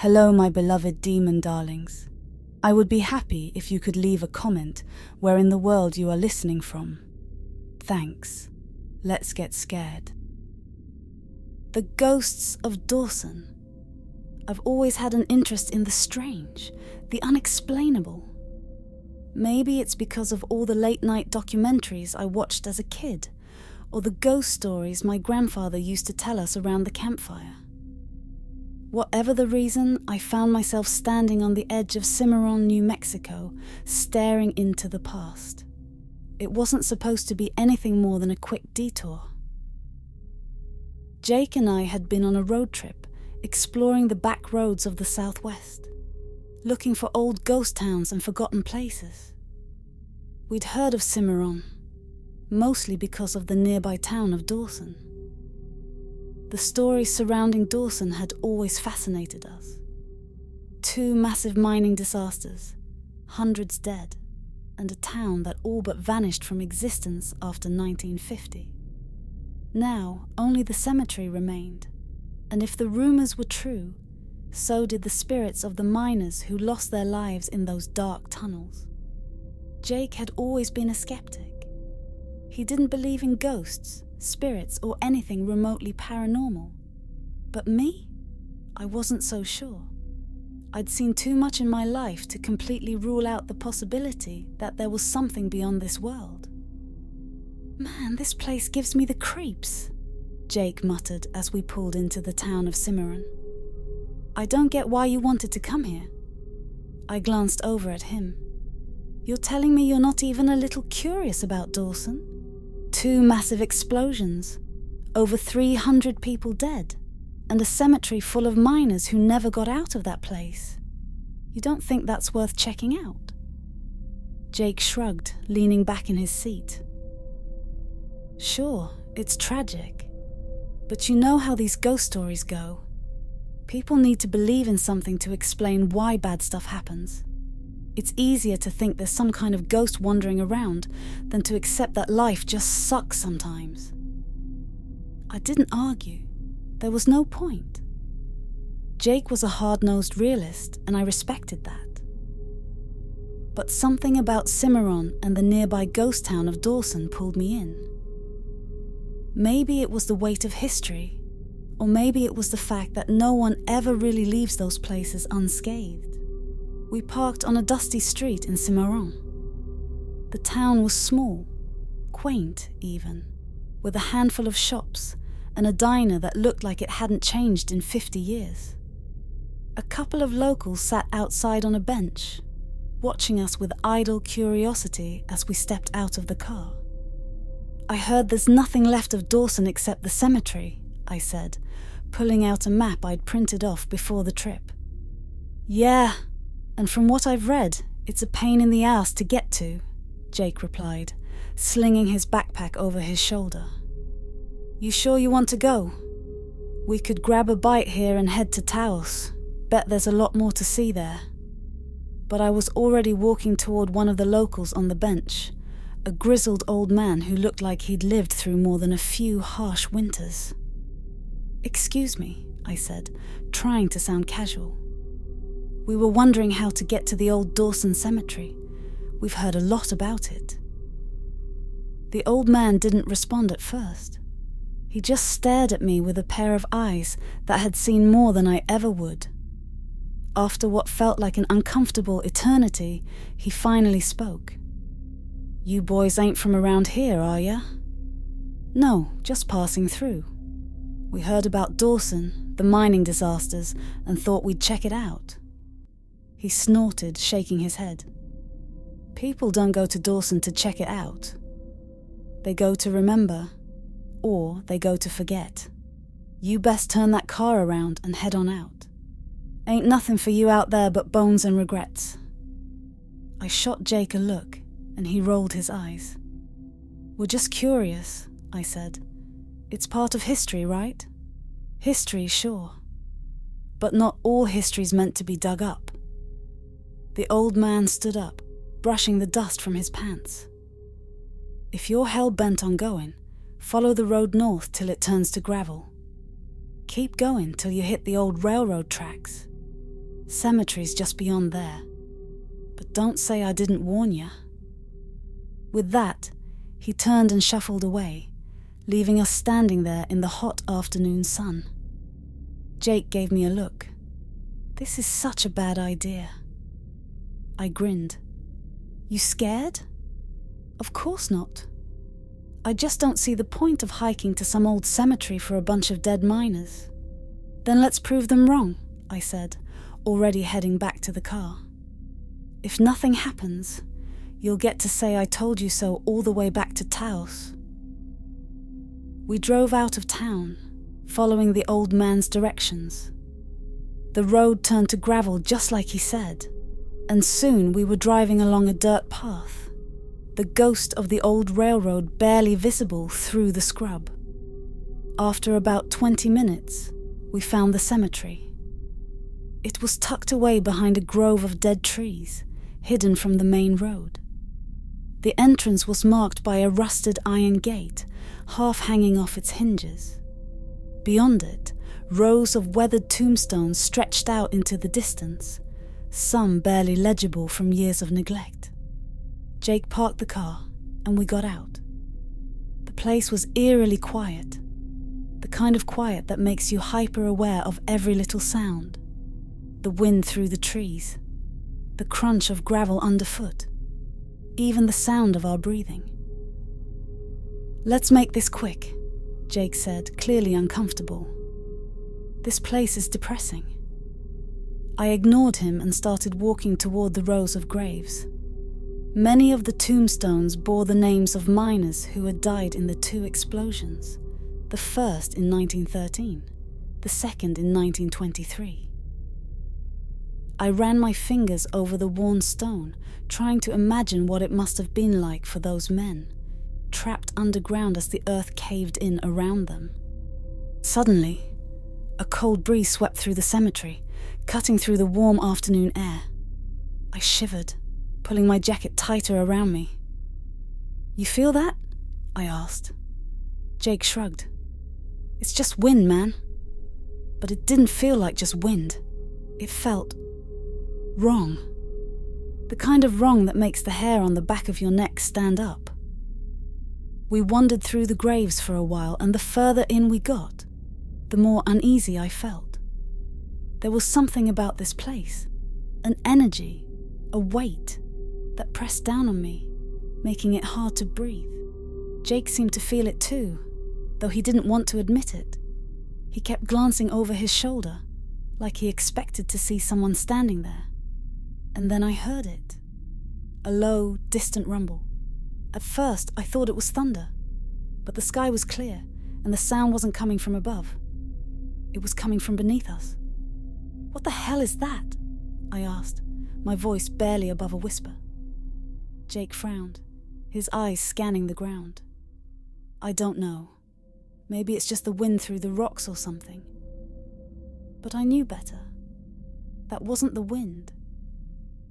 Hello, my beloved demon darlings. I would be happy if you could leave a comment where in the world you are listening from. Thanks. Let's get scared. The Ghosts of Dawson. I've always had an interest in the strange, the unexplainable. Maybe it's because of all the late-night documentaries I watched as a kid, or the ghost stories my grandfather used to tell us around the campfire. Whatever the reason, I found myself standing on the edge of Cimarron, New Mexico, staring into the past. It wasn't supposed to be anything more than a quick detour. Jake and I had been on a road trip, exploring the back roads of the Southwest, looking for old ghost towns and forgotten places. We'd heard of Cimarron, mostly because of the nearby town of Dawson. The stories surrounding Dawson had always fascinated us. 2 massive mining disasters, hundreds dead, and a town that all but vanished from existence after 1950. Now, only the cemetery remained, and if the rumors were true, so did the spirits of the miners who lost their lives in those dark tunnels. Jake had always been a skeptic. He didn't believe in ghosts, spirits, or anything remotely paranormal. But me? I wasn't so sure. I'd seen too much in my life to completely rule out the possibility that there was something beyond this world. Man, this place gives me the creeps, Jake muttered as we pulled into the town of Cimarron. I don't get why you wanted to come here. I glanced over at him. You're telling me you're not even a little curious about Dawson? 2 massive explosions, over 300 people dead, and a cemetery full of miners who never got out of that place. You don't think that's worth checking out? Jake shrugged, leaning back in his seat. Sure, it's tragic, but you know how these ghost stories go. People need to believe in something to explain why bad stuff happens. It's easier to think there's some kind of ghost wandering around than to accept that life just sucks sometimes. I didn't argue. There was no point. Jake was a hard-nosed realist, and I respected that. But something about Cimarron and the nearby ghost town of Dawson pulled me in. Maybe it was the weight of history, or maybe it was the fact that no one ever really leaves those places unscathed. We parked on a dusty street in Cimarron. The town was small, quaint even, with a handful of shops and a diner that looked like it hadn't changed in 50 years. A couple of locals sat outside on a bench, watching us with idle curiosity as we stepped out of the car. I heard there's nothing left of Dawson except the cemetery, I said, pulling out a map I'd printed off before the trip. Yeah, and from what I've read, it's a pain in the ass to get to, Jake replied, slinging his backpack over his shoulder. You sure you want to go? We could grab a bite here and head to Taos. Bet there's a lot more to see there. But I was already walking toward one of the locals on the bench, a grizzled old man who looked like he'd lived through more than a few harsh winters. Excuse me, I said, trying to sound casual. We were wondering how to get to the old Dawson cemetery. We've heard a lot about it. The old man didn't respond at first. He just stared at me with a pair of eyes that had seen more than I ever would. After what felt like an uncomfortable eternity, he finally spoke. You boys ain't from around here, are ya? No, just passing through. We heard about Dawson, the mining disasters, and thought we'd check it out. He snorted, shaking his head. People don't go to Dawson to check it out. They go to remember, or they go to forget. You best turn that car around and head on out. Ain't nothing for you out there but bones and regrets. I shot Jake a look, and he rolled his eyes. We're just curious, I said. It's part of history, right? History, sure. But not all history's meant to be dug up. The old man stood up, brushing the dust from his pants. If you're hell-bent on going, follow the road north till it turns to gravel. Keep going till you hit the old railroad tracks. Cemetery's just beyond there. But don't say I didn't warn ya." With that, he turned and shuffled away, leaving us standing there in the hot afternoon sun. Jake gave me a look. "This is such a bad idea." I grinned. "You scared?" "Of course not. I just don't see the point of hiking to some old cemetery for a bunch of dead miners." "Then let's prove them wrong," I said, already heading back to the car. "If nothing happens, you'll get to say I told you so all the way back to Taos." We drove out of town, following the old man's directions. The road turned to gravel just like he said, and soon we were driving along a dirt path, the ghost of the old railroad barely visible through the scrub. After about 20 minutes, we found the cemetery. It was tucked away behind a grove of dead trees, hidden from the main road. The entrance was marked by a rusted iron gate, half hanging off its hinges. Beyond it, rows of weathered tombstones stretched out into the distance, some barely legible from years of neglect. Jake parked the car, and we got out. The place was eerily quiet, the kind of quiet that makes you hyper-aware of every little sound. The wind through the trees, the crunch of gravel underfoot, even the sound of our breathing. "Let's make this quick," Jake said, clearly uncomfortable. "This place is depressing." I ignored him and started walking toward the rows of graves. Many of the tombstones bore the names of miners who had died in the 2 explosions, the first in 1913, the second in 1923. I ran my fingers over the worn stone, trying to imagine what it must have been like for those men, trapped underground as the earth caved in around them. Suddenly, a cold breeze swept through the cemetery, cutting through the warm afternoon air. I shivered, pulling my jacket tighter around me. "You feel that?" I asked. Jake shrugged. "It's just wind, man." But it didn't feel like just wind. It felt wrong. The kind of wrong that makes the hair on the back of your neck stand up. We wandered through the graves for a while, and the further in we got, the more uneasy I felt. There was something about this place, an energy, a weight, that pressed down on me, making it hard to breathe. Jake seemed to feel it too, though he didn't want to admit it. He kept glancing over his shoulder, like he expected to see someone standing there. And then I heard it. A low, distant rumble. At first, I thought it was thunder, but the sky was clear, and the sound wasn't coming from above. It was coming from beneath us. "What the hell is that?" I asked, my voice barely above a whisper. Jake frowned, his eyes scanning the ground. "I don't know. Maybe it's just the wind through the rocks or something." But I knew better. That wasn't the wind.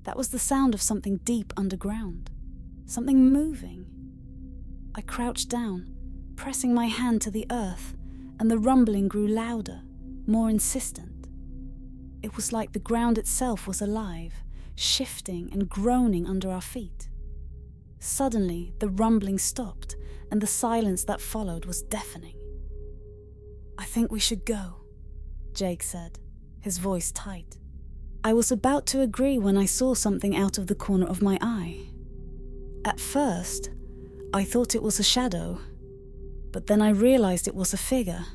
That was the sound of something deep underground, something moving. I crouched down, pressing my hand to the earth, and the rumbling grew louder, more insistent. It was like the ground itself was alive, shifting and groaning under our feet. Suddenly, the rumbling stopped, and the silence that followed was deafening. "I think we should go," Jake said, his voice tight. I was about to agree when I saw something out of the corner of my eye. At first, I thought it was a shadow, but then I realized it was a figure,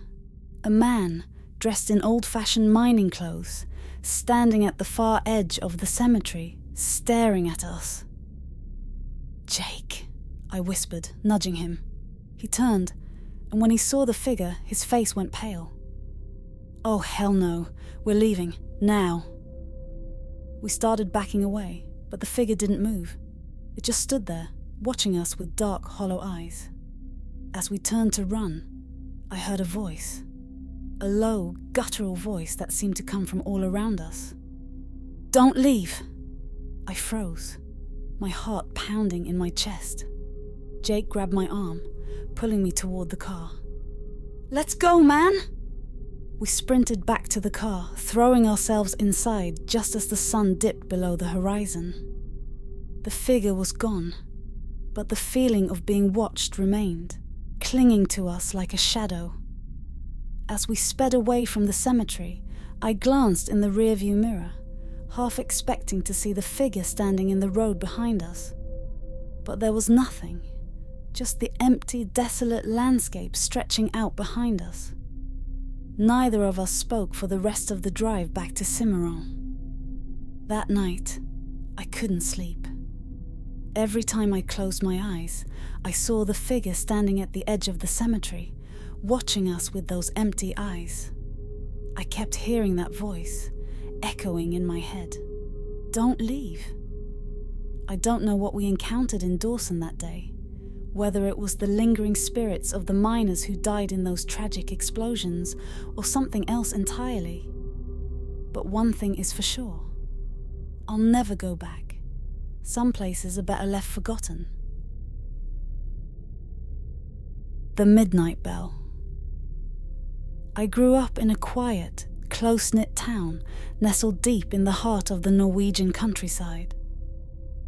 a man dressed in old-fashioned mining clothes, standing at the far edge of the cemetery, staring at us. "Jake," I whispered, nudging him. He turned, and when he saw the figure, his face went pale. "Oh, hell no. We're leaving. Now." We started backing away, but the figure didn't move. It just stood there, watching us with dark, hollow eyes. As we turned to run, I heard a voice. A low, guttural voice that seemed to come from all around us. "Don't leave!" I froze, my heart pounding in my chest. Jake grabbed my arm, pulling me toward the car. "Let's go, man!" We sprinted back to the car, throwing ourselves inside just as the sun dipped below the horizon. The figure was gone, but the feeling of being watched remained, clinging to us like a shadow. As we sped away from the cemetery, I glanced in the rearview mirror, half expecting to see the figure standing in the road behind us. But there was nothing, just the empty, desolate landscape stretching out behind us. Neither of us spoke for the rest of the drive back to Cimarron. That night, I couldn't sleep. Every time I closed my eyes, I saw the figure standing at the edge of the cemetery, watching us with those empty eyes. I kept hearing that voice, echoing in my head. Don't leave. I don't know what we encountered in Dawson that day, whether it was the lingering spirits of the miners who died in those tragic explosions or something else entirely. But one thing is for sure. I'll never go back. Some places are better left forgotten. The Midnight Bell. I grew up in a quiet, close-knit town nestled deep in the heart of the Norwegian countryside.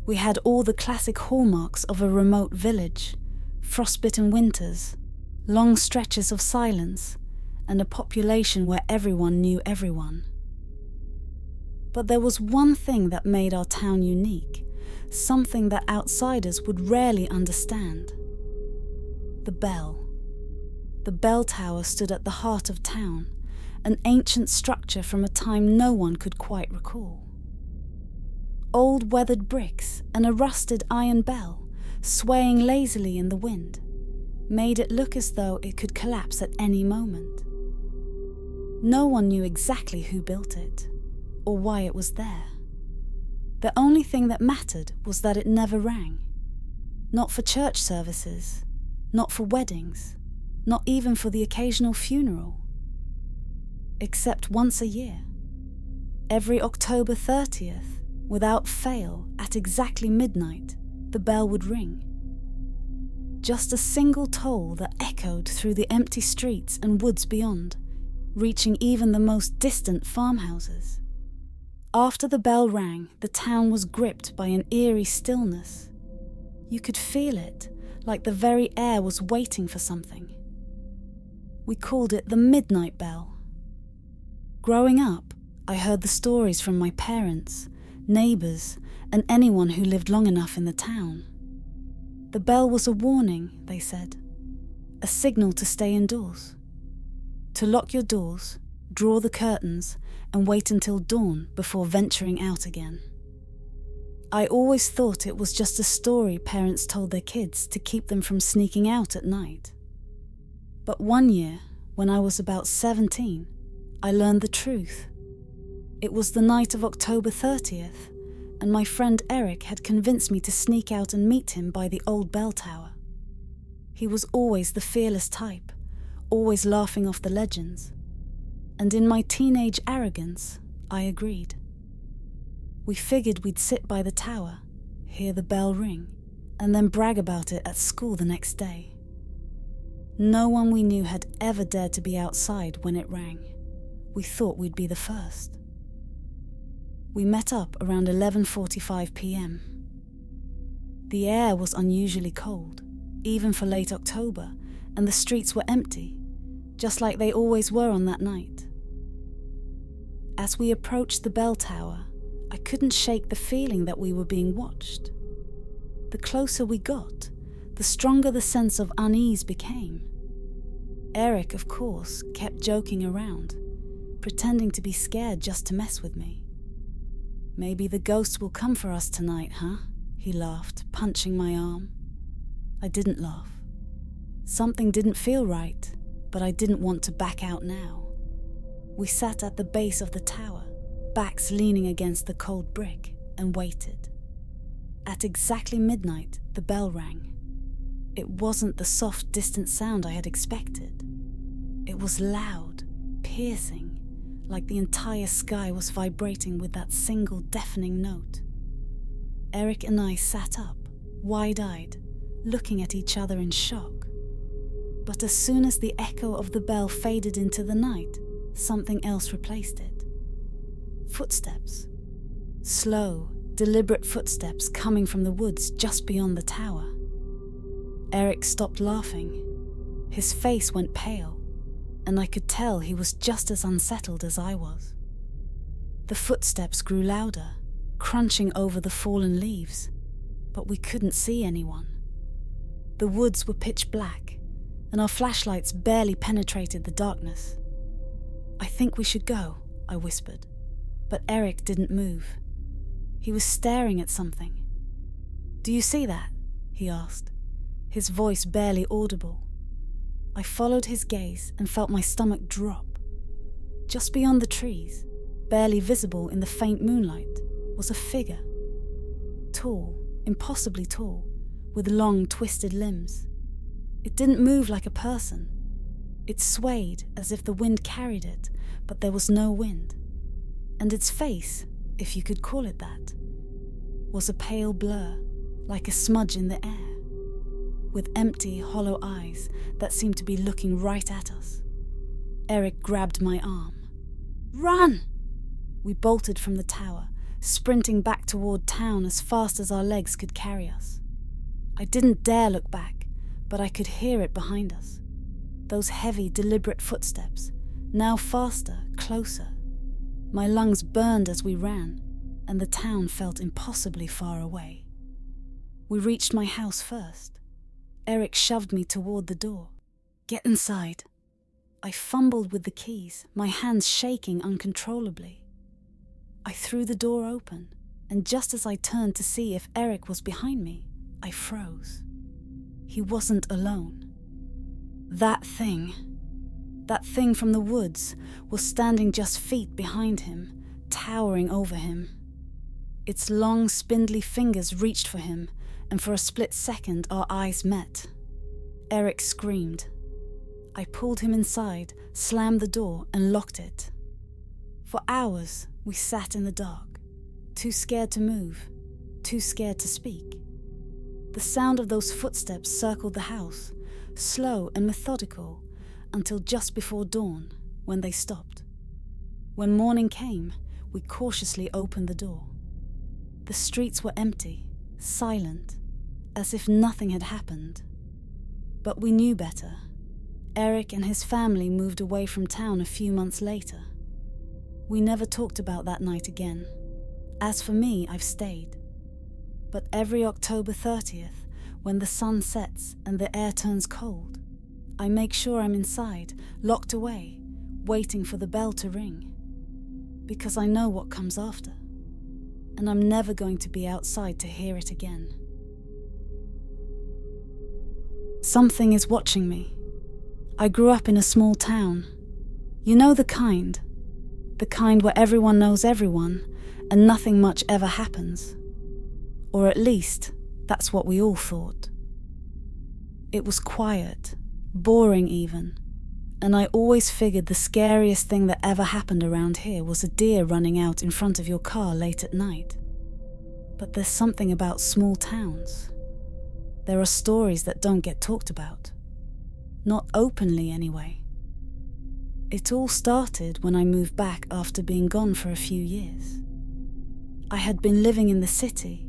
We had all the classic hallmarks of a remote village: frostbitten winters, long stretches of silence, and a population where everyone knew everyone. But there was one thing that made our town unique, something that outsiders would rarely understand. The bell. The bell tower stood at the heart of town, an ancient structure from a time no one could quite recall. Old weathered bricks and a rusted iron bell, swaying lazily in the wind, made it look as though it could collapse at any moment. No one knew exactly who built it, or why it was there. The only thing that mattered was that it never rang. Not for church services, not for weddings, not even for the occasional funeral. Except once a year. Every October 30th, without fail, at exactly midnight, the bell would ring. Just a single toll that echoed through the empty streets and woods beyond, reaching even the most distant farmhouses. After the bell rang, the town was gripped by an eerie stillness. You could feel it, like the very air was waiting for something. We called it the Midnight Bell. Growing up, I heard the stories from my parents, neighbours, and anyone who lived long enough in the town. The bell was a warning, they said, a signal to stay indoors, to lock your doors, draw the curtains, and wait until dawn before venturing out again. I always thought it was just a story parents told their kids to keep them from sneaking out at night. But one year, when I was about 17, I learned the truth. It was the night of October 30th, and my friend Eric had convinced me to sneak out and meet him by the old bell tower. He was always the fearless type, always laughing off the legends. And in my teenage arrogance, I agreed. We figured we'd sit by the tower, hear the bell ring, and then brag about it at school the next day. No one we knew had ever dared to be outside when it rang. We thought we'd be the first. We met up around 11:45 p.m. The air was unusually cold, even for late October, and the streets were empty, just like they always were on that night. As we approached the bell tower, I couldn't shake the feeling that we were being watched. The closer we got, the stronger the sense of unease became. Eric, of course, kept joking around, pretending to be scared just to mess with me. "Maybe the ghosts will come for us tonight, huh?" he laughed, punching my arm. I didn't laugh. Something didn't feel right, but I didn't want to back out now. We sat at the base of the tower, backs leaning against the cold brick, and waited. At exactly midnight, the bell rang. It wasn't the soft, distant sound I had expected. It was loud, piercing, like the entire sky was vibrating with that single deafening note. Eric and I sat up, wide-eyed, looking at each other in shock. But as soon as the echo of the bell faded into the night, something else replaced it. Footsteps. Slow, deliberate footsteps coming from the woods just beyond the tower. Eric stopped laughing. His face went pale, and I could tell he was just as unsettled as I was. The footsteps grew louder, crunching over the fallen leaves, but we couldn't see anyone. The woods were pitch black, and our flashlights barely penetrated the darkness. "I think we should go," I whispered, but Eric didn't move. He was staring at something. "Do you see that?" he asked, his voice barely audible. I followed his gaze and felt my stomach drop. Just beyond the trees, barely visible in the faint moonlight, was a figure. Tall, impossibly tall, with long, twisted limbs. It didn't move like a person. It swayed as if the wind carried it, but there was no wind. And its face, if you could call it that, was a pale blur, like a smudge in the air, with empty, hollow eyes that seemed to be looking right at us. Eric grabbed my arm. "Run!" We bolted from the tower, sprinting back toward town as fast as our legs could carry us. I didn't dare look back, but I could hear it behind us. Those heavy, deliberate footsteps, now faster, closer. My lungs burned as we ran, and the town felt impossibly far away. We reached my house first. Eric shoved me toward the door. "Get inside." I fumbled with the keys, my hands shaking uncontrollably. I threw the door open, and just as I turned to see if Eric was behind me, I froze. He wasn't alone. That thing from the woods, was standing just feet behind him, towering over him. Its long, spindly fingers reached for him, and for a split second our eyes met. Eric screamed. I pulled him inside, slammed the door, and locked it. For hours, we sat in the dark, too scared to move, too scared to speak. The sound of those footsteps circled the house, slow and methodical, until just before dawn, when they stopped. When morning came, we cautiously opened the door. The streets were empty, silent, as if nothing had happened. But we knew better. Eric and his family moved away from town a few months later. We never talked about that night again. As for me, I've stayed. But every October 30th, when the sun sets and the air turns cold, I make sure I'm inside, locked away, waiting for the bell to ring. Because I know what comes after, and I'm never going to be outside to hear it again. Something is watching me. I grew up in a small town. You know the kind where everyone knows everyone and nothing much ever happens. Or at least, that's what we all thought. It was quiet, boring even, and I always figured the scariest thing that ever happened around here was a deer running out in front of your car late at night. But there's something about small towns. There are stories that don't get talked about. Not openly, anyway. It all started when I moved back after being gone for a few years. I had been living in the city,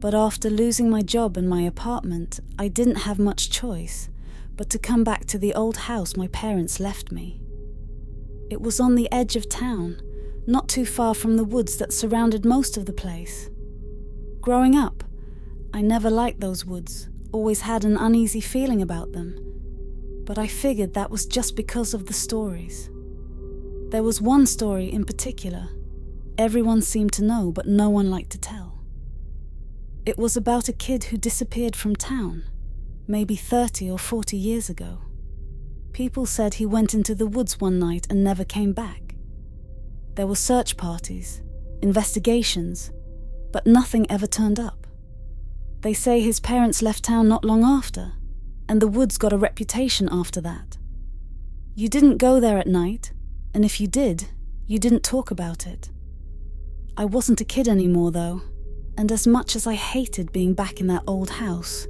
but after losing my job and my apartment, I didn't have much choice but to come back to the old house my parents left me. It was on the edge of town, not too far from the woods that surrounded most of the place. Growing up, I never liked those woods, always had an uneasy feeling about them, but I figured that was just because of the stories. There was one story in particular, everyone seemed to know but no one liked to tell. It was about a kid who disappeared from town, maybe 30 or 40 years ago. People said he went into the woods one night and never came back. There were search parties, investigations, but nothing ever turned up. They say his parents left town not long after, and the woods got a reputation after that. You didn't go there at night, and if you did, you didn't talk about it. I wasn't a kid anymore though, and as much as I hated being back in that old house,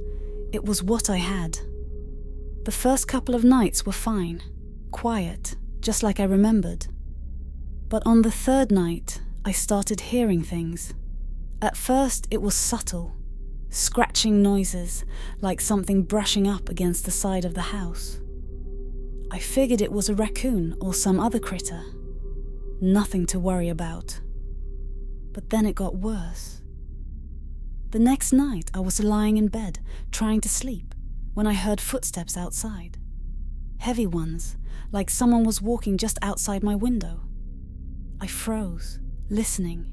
it was what I had. The first couple of nights were fine, quiet, just like I remembered. But on the third night, I started hearing things. At first, it was subtle, scratching noises, like something brushing up against the side of the house. I figured it was a raccoon or some other critter. Nothing to worry about. But then it got worse. The next night, I was lying in bed, trying to sleep, when I heard footsteps outside. Heavy ones, like someone was walking just outside my window. I froze, listening,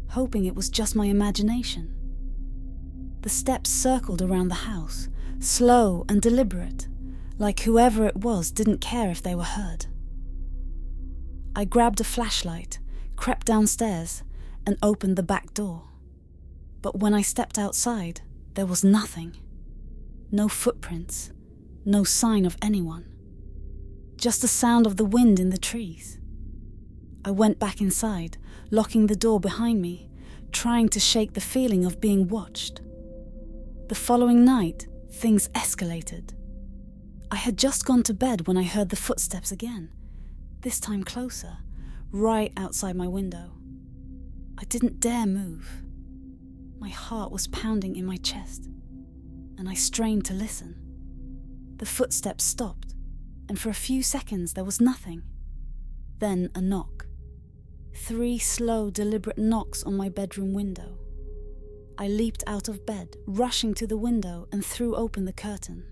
hoping it was just my imagination. The steps circled around the house, slow and deliberate, like whoever it was didn't care if they were heard. I grabbed a flashlight, crept downstairs, and opened the back door. But when I stepped outside, there was nothing. No footprints, no sign of anyone. Just the sound of the wind in the trees. I went back inside, locking the door behind me, trying to shake the feeling of being watched. The following night, things escalated. I had just gone to bed when I heard the footsteps again, this time closer, right outside my window. I didn't dare move. My heart was pounding in my chest, and I strained to listen. The footsteps stopped, and for a few seconds there was nothing. Then a knock. 3 slow, deliberate knocks on my bedroom window. I leaped out of bed, rushing to the window, and threw open the curtain.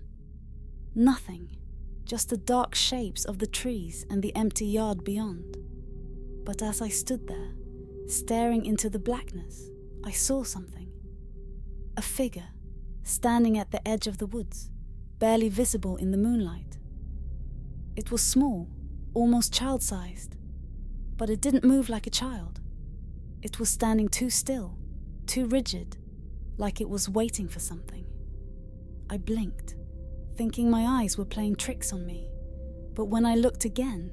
Nothing, just the dark shapes of the trees and the empty yard beyond. But as I stood there, staring into the blackness, I saw something. A figure, standing at the edge of the woods, barely visible in the moonlight. It was small, almost child-sized, but it didn't move like a child. It was standing too still, too rigid, like it was waiting for something. I blinked, thinking my eyes were playing tricks on me, but when I looked again,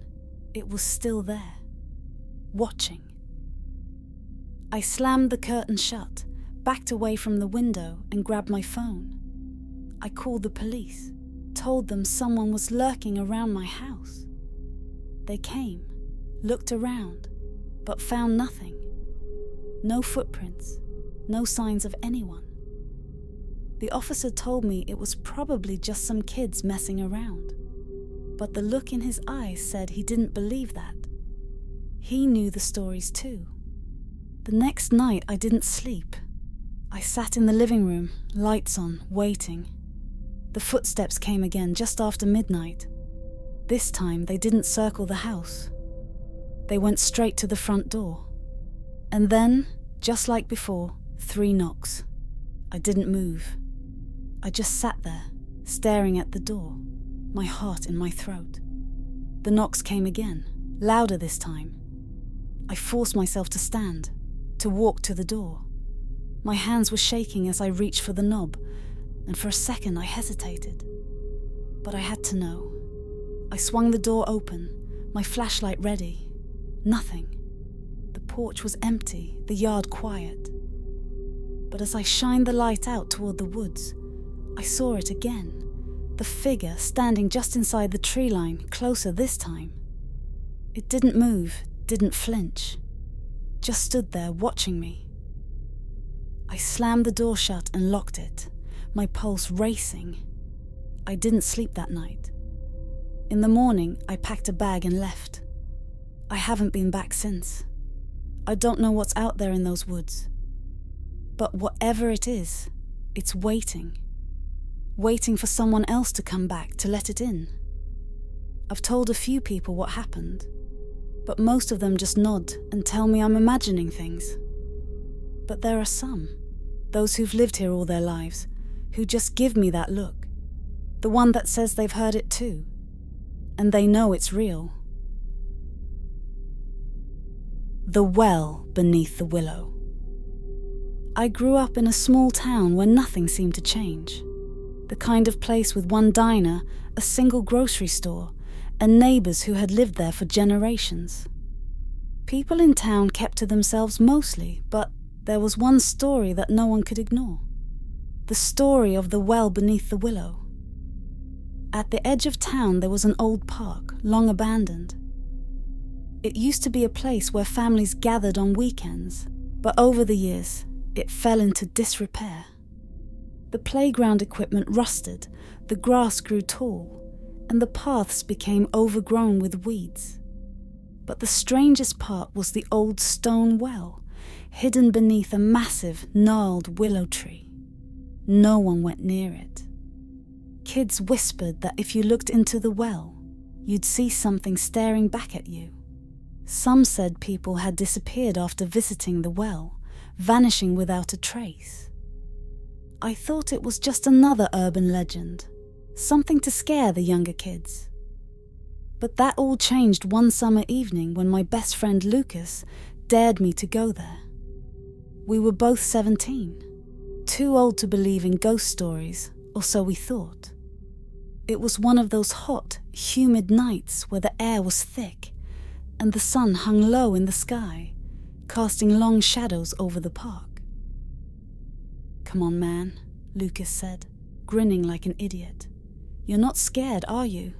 it was still there, watching. I slammed the curtain shut, backed away from the window, and grabbed my phone. I called the police, told them someone was lurking around my house. They came, looked around, but found nothing. No footprints, no signs of anyone. The officer told me it was probably just some kids messing around, but the look in his eyes said he didn't believe that. He knew the stories too. The next night I didn't sleep. I sat in the living room, lights on, waiting. The footsteps came again just after midnight. This time they didn't circle the house. They went straight to the front door. And then, just like before, 3 knocks. I didn't move. I just sat there, staring at the door, my heart in my throat. The knocks came again, louder this time. I forced myself to stand, to walk to the door. My hands were shaking as I reached for the knob, and for a second I hesitated. But I had to know. I swung the door open, my flashlight ready. Nothing. The porch was empty, the yard quiet. But as I shined the light out toward the woods, I saw it again. The figure standing just inside the tree line, closer this time. It didn't move, didn't flinch. Just stood there watching me. I slammed the door shut and locked it, my pulse racing. I didn't sleep that night. In the morning, I packed a bag and left. I haven't been back since. I don't know what's out there in those woods. But whatever it is, it's waiting. Waiting for someone else to come back to let it in. I've told a few people what happened, but most of them just nod and tell me I'm imagining things. But there are some, those who've lived here all their lives, who just give me that look. The one that says they've heard it too, and they know it's real. The well beneath the willow. I grew up in a small town where nothing seemed to change. The kind of place with one diner, a single grocery store, and neighbours who had lived there for generations. People in town kept to themselves mostly, but there was one story that no one could ignore. The story of the well beneath the willow. At the edge of town there was an old park, long abandoned. It used to be a place where families gathered on weekends, but over the years, it fell into disrepair. The playground equipment rusted, the grass grew tall, and the paths became overgrown with weeds. But the strangest part was the old stone well, hidden beneath a massive, gnarled willow tree. No one went near it. Kids whispered that if you looked into the well, you'd see something staring back at you. Some said people had disappeared after visiting the well, vanishing without a trace. I thought it was just another urban legend, something to scare the younger kids. But that all changed one summer evening when my best friend Lucas dared me to go there. We were both 17, too old to believe in ghost stories, or so we thought. It was one of those hot, humid nights where the air was thick and the sun hung low in the sky, casting long shadows over the park. "Come on, man," Lucas said, grinning like an idiot. "You're not scared, are you?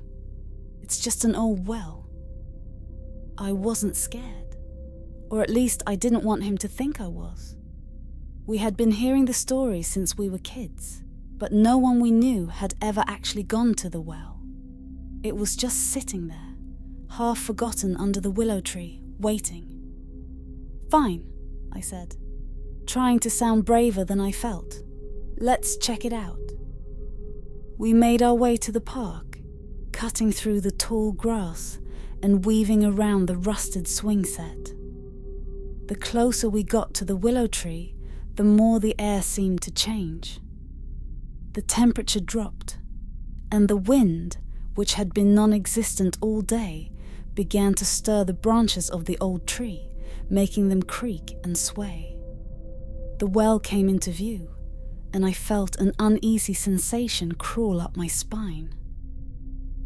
It's just an old well." I wasn't scared, or at least I didn't want him to think I was. We had been hearing the story since we were kids, but no one we knew had ever actually gone to the well. It was just sitting there, half forgotten under the willow tree, waiting. "Fine," I said, trying to sound braver than I felt. "Let's check it out." We made our way to the park, cutting through the tall grass and weaving around the rusted swing set. The closer we got to the willow tree, the more the air seemed to change. The temperature dropped, and the wind, which had been non-existent all day, began to stir the branches of the old tree, making them creak and sway. The well came into view, and I felt an uneasy sensation crawl up my spine.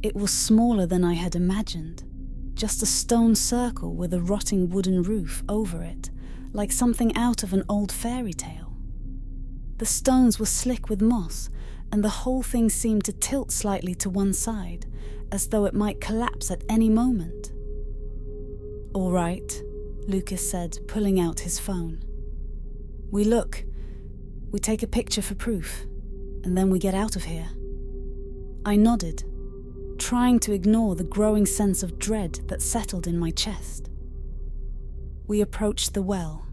It was smaller than I had imagined, just a stone circle with a rotting wooden roof over it, like something out of an old fairy tale. The stones were slick with moss, and the whole thing seemed to tilt slightly to one side, as though it might collapse at any moment. "All right," Lucas said, pulling out his phone. "We look, we take a picture for proof, and then we get out of here." I nodded, trying to ignore the growing sense of dread that settled in my chest. We approached the well,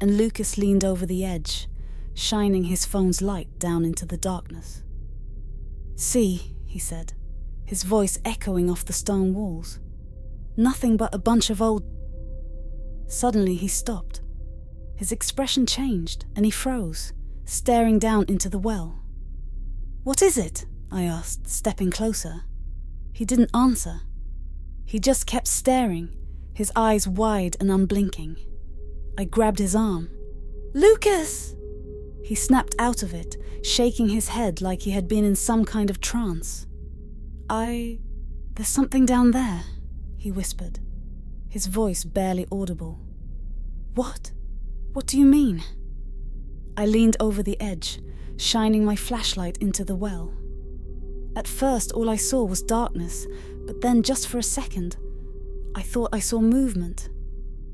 and Lucas leaned over the edge, shining his phone's light down into the darkness. "See," he said, his voice echoing off the stone walls. "Nothing but a bunch of old..." Suddenly he stopped. His expression changed, and he froze, staring down into the well. "What is it?" I asked, stepping closer. He didn't answer. He just kept staring, his eyes wide and unblinking. I grabbed his arm. "Lucas!" He snapped out of it, shaking his head like he had been in some kind of trance. "There's something down there," he whispered, his voice barely audible. "What? What do you mean?" I leaned over the edge, shining my flashlight into the well. At first, all I saw was darkness, but then just for a second, I thought I saw movement.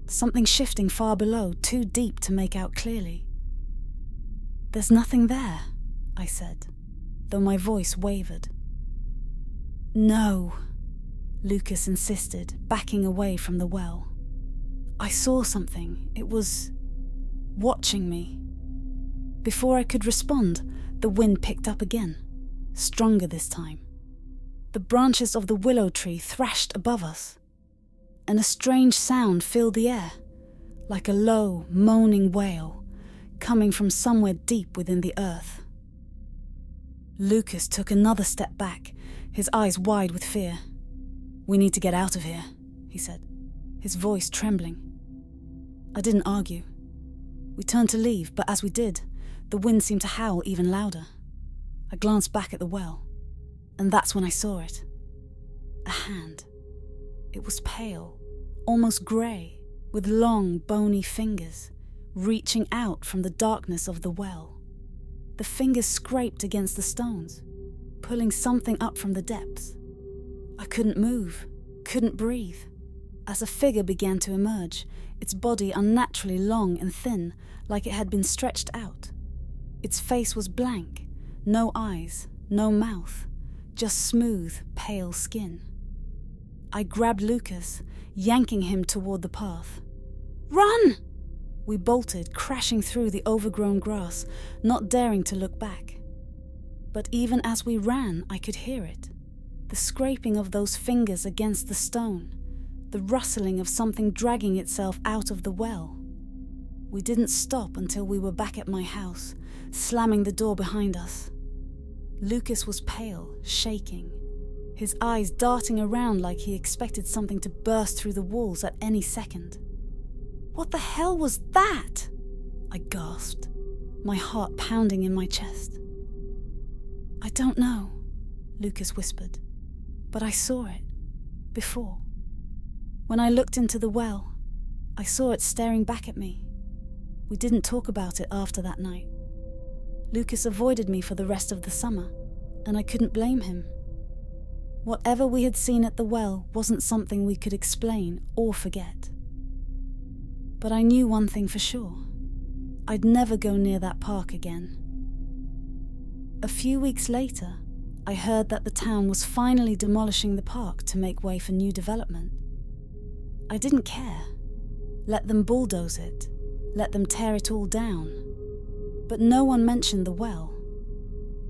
Something shifting far below, too deep to make out clearly. "There's nothing there," I said, though my voice wavered. "No," Lucas insisted, backing away from the well. "I saw something. It was watching me." Before I could respond, the wind picked up again, stronger this time. The branches of the willow tree thrashed above us, and a strange sound filled the air, like a low, moaning wail, coming from somewhere deep within the earth. Lucas took another step back, his eyes wide with fear. "We need to get out of here," he said, his voice trembling. I didn't argue. We turned to leave, but as we did, the wind seemed to howl even louder. I glanced back at the well, and that's when I saw it. A hand. It was pale, almost grey, with long, bony fingers, reaching out from the darkness of the well. The fingers scraped against the stones, pulling something up from the depths. I couldn't move, couldn't breathe. as a figure began to emerge, its body unnaturally long and thin, like it had been stretched out. Its face was blank, no eyes, no mouth, just smooth, pale skin. I grabbed Lucas, yanking him toward the path. "Run!" We bolted, crashing through the overgrown grass, not daring to look back. But even as we ran, I could hear it. The scraping of those fingers against the stone, the rustling of something dragging itself out of the well. We didn't stop until we were back at my house, slamming the door behind us. Lucas was pale, shaking, his eyes darting around like he expected something to burst through the walls at any second. "What the hell was that?" I gasped, my heart pounding in my chest. "I don't know," Lucas whispered, "but I saw it, before. When I looked into the well, I saw it staring back at me. We didn't talk about it after that night. Lucas avoided me for the rest of the summer, and I couldn't blame him. Whatever we had seen at the well wasn't something we could explain or forget. But I knew one thing for sure. I'd never go near that park again. A few weeks later, I heard that the town was finally demolishing the park to make way for new development. I didn't care. Let them bulldoze it, let them tear it all down. But no one mentioned the well.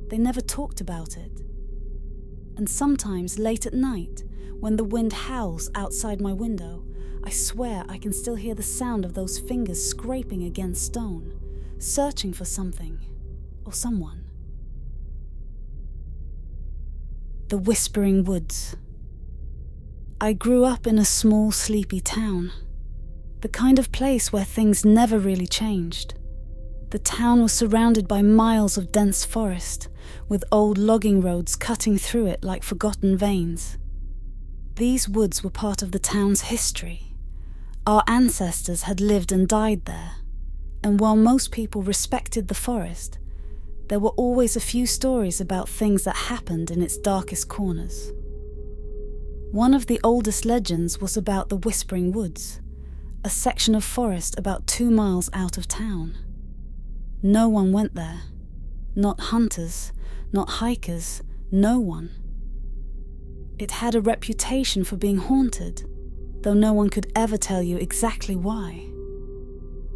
They never talked about it. And sometimes late at night, when the wind howls outside my window, I swear I can still hear the sound of those fingers scraping against stone, searching for something or someone. The Whispering Woods. I grew up in a small, sleepy town. The kind of place where things never really changed. The town was surrounded by miles of dense forest, with old logging roads cutting through it like forgotten veins. These woods were part of the town's history. Our ancestors had lived and died there, and while most people respected the forest, there were always a few stories about things that happened in its darkest corners. One of the oldest legends was about the Whispering Woods, a section of forest about 2 miles out of town. No one went there. Not hunters, not hikers, no one. It had a reputation for being haunted, though no one could ever tell you exactly why.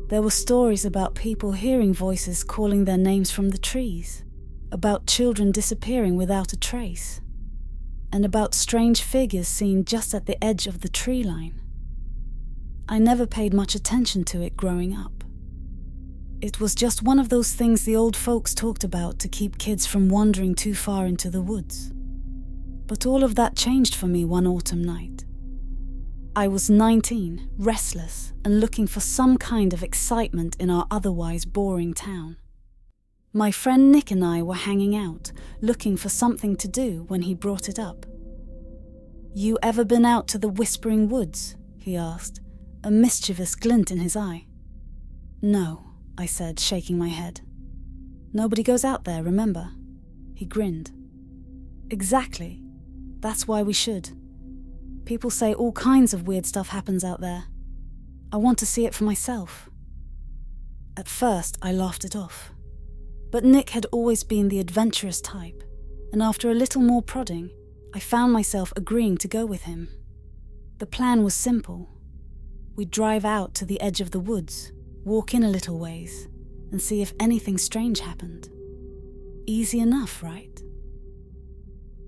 There were stories about people hearing voices calling their names from the trees, about children disappearing without a trace, and about strange figures seen just at the edge of the tree line. I never paid much attention to it growing up. It was just one of those things the old folks talked about to keep kids from wandering too far into the woods. But all of that changed for me one autumn night. I was 19, restless, and looking for some kind of excitement in our otherwise boring town. My friend Nick and I were hanging out, looking for something to do when he brought it up. "You ever been out to the Whispering Woods?" he asked, a mischievous glint in his eye. "No," I said, shaking my head. "Nobody goes out there, remember?" He grinned. "Exactly. That's why we should. People say all kinds of weird stuff happens out there. I want to see it for myself." At first, I laughed it off. But Nick had always been the adventurous type, and after a little more prodding, I found myself agreeing to go with him. The plan was simple. We'd drive out to the edge of the woods, walk in a little ways, and see if anything strange happened. Easy enough, right?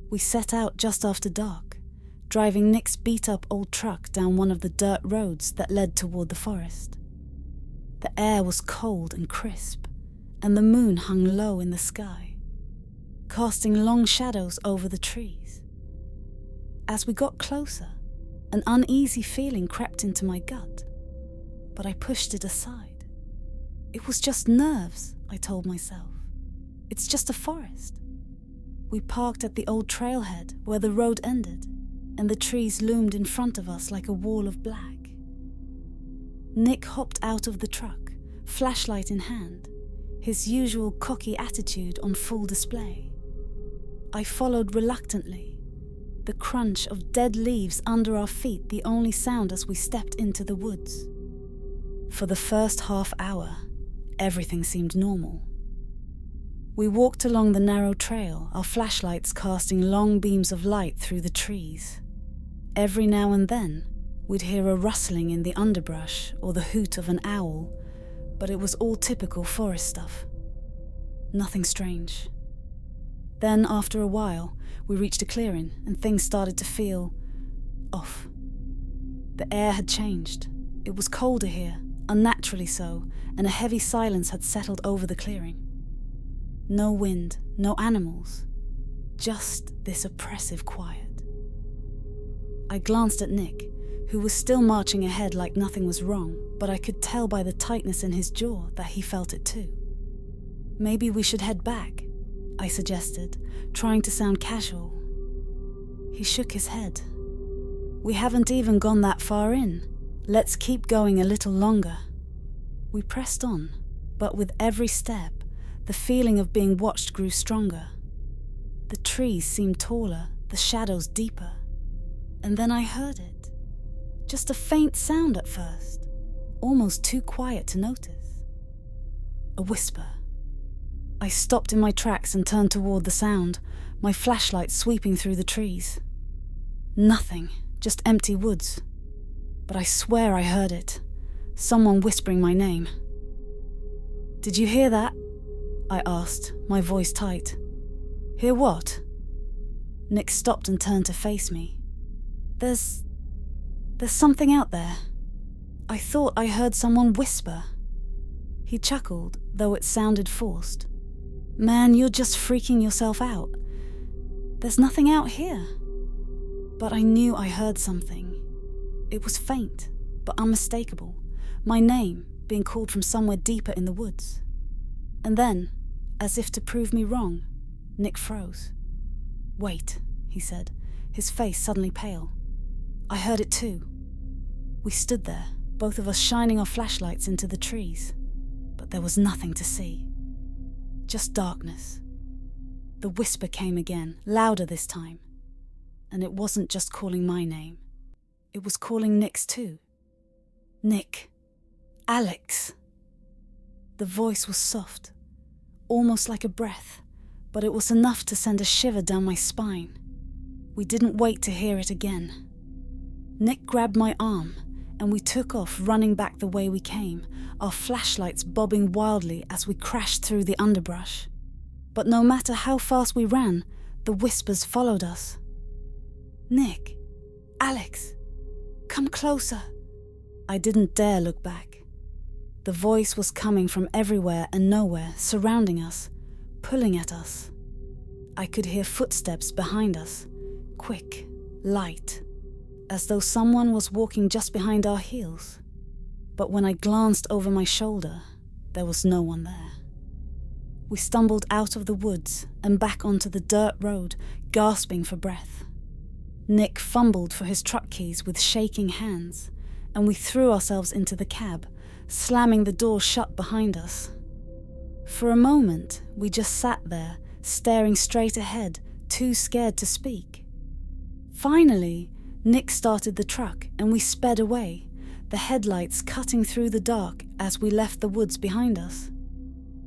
We set out just after dark, driving Nick's beat-up old truck down one of the dirt roads that led toward the forest. The air was cold and crisp, and the moon hung low in the sky, casting long shadows over the trees. As we got closer, an uneasy feeling crept into my gut, but I pushed it aside. It was just nerves, I told myself. It's just a forest. We parked at the old trailhead where the road ended, and the trees loomed in front of us like a wall of black. Nick hopped out of the truck, flashlight in hand, his usual cocky attitude on full display. I followed reluctantly, the crunch of dead leaves under our feet the only sound as we stepped into the woods. For the first half hour, everything seemed normal. We walked along the narrow trail, our flashlights casting long beams of light through the trees. Every now and then, we'd hear a rustling in the underbrush or the hoot of an owl, but it was all typical forest stuff. Nothing strange. Then, after a while, we reached a clearing and things started to feel off. The air had changed. It was colder here, unnaturally so, and a heavy silence had settled over the clearing. No wind, no animals, just this oppressive quiet. I glanced at Nick, who was still marching ahead like nothing was wrong, but I could tell by the tightness in his jaw that he felt it too. Maybe we should head back, I suggested, trying to sound casual. He shook his head. We haven't even gone that far in. Let's keep going a little longer. We pressed on, but with every step, the feeling of being watched grew stronger. The trees seemed taller, the shadows deeper. And then I heard it. Just a faint sound at first, almost too quiet to notice. A whisper. I stopped in my tracks and turned toward the sound, my flashlight sweeping through the trees. Nothing, just empty woods. But I swear I heard it. Someone whispering my name. "Did you hear that?" I asked, my voice tight. "Hear what?" Nick stopped and turned to face me. There's something out there. I thought I heard someone whisper." He chuckled, though it sounded forced. "Man, you're just freaking yourself out. There's nothing out here." But I knew I heard something. It was faint, but unmistakable. My name being called from somewhere deeper in the woods. And then, as if to prove me wrong, Nick froze. "Wait," he said, his face suddenly pale. "I heard it too." We stood there, both of us shining our flashlights into the trees, but there was nothing to see. Just darkness. The whisper came again, louder this time. And it wasn't just calling my name. It was calling Nick's too. "Nick. Alex." The voice was soft, almost like a breath, but it was enough to send a shiver down my spine. We didn't wait to hear it again. Nick grabbed my arm, and we took off running back the way we came, our flashlights bobbing wildly as we crashed through the underbrush. But no matter how fast we ran, the whispers followed us. "Nick, Alex, come closer." I didn't dare look back. The voice was coming from everywhere and nowhere, surrounding us, pulling at us. I could hear footsteps behind us, quick, light, as though someone was walking just behind our heels. But when I glanced over my shoulder, there was no one there. We stumbled out of the woods and back onto the dirt road, gasping for breath. Nick fumbled for his truck keys with shaking hands, and we threw ourselves into the cab, slamming the door shut behind us. For a moment, we just sat there, staring straight ahead, too scared to speak. Finally, Nick started the truck and we sped away, the headlights cutting through the dark as we left the woods behind us.